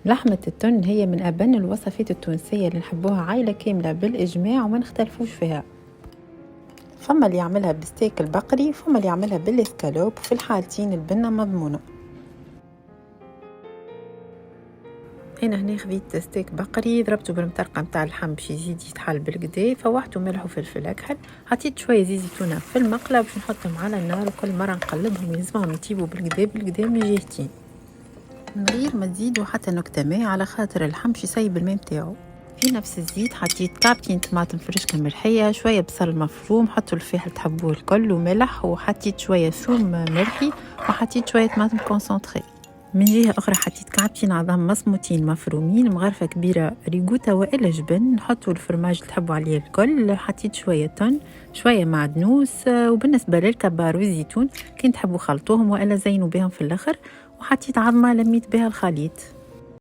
لحمة التن هي من أبن الوصفات التونسية اللي نحبوها عائلة كاملة بالإجماع وما نختلفوش فيها. فما اللي يعملها بستيك البقري، فما اللي يعملها بالاسكالوب، وفي الحالتين البنة مضمونة. أنا هنا خذيت ستيك بقري، ضربته بالمطرقة متاع اللحم باش يزيد يتحل بالكدا، فوحته ملح وفلفل أكحل، حطيت شوية زيت زيتونة في المقلة باش نحطهم على النار، وكل مرة نقلبهم يلزمهم يطيبوا بالكدا من جهتين من غير ما تزيدوا حتى نكتة ماء، على خاطر اللحم باش يسيب الماء متاعو. في نفس الزيت حطيت كعبتين طماطم فرشكة ملحية، شوية بصل مفروم، حطوا الفلفل تحبوه الكل، وملح، وحطيت شوية ثوم ملحي، وحطيت شوية طماطم كونسونطري. من جهة أخرى حطيت كعبتين عظام مصموتين مفرومين، مغرفة كبيرة ريقوتا وإلا جبن، نحطوا الفرماج اللي تحبوا عليه الكل، حطيت شوية تن، شوية معدنوس، وبالنسبة للكبار والزيتون كنت تحبوا خلطوهم وإلا زينوا بهم في الآخر، وحطيت عظمة لميت بها الخليط.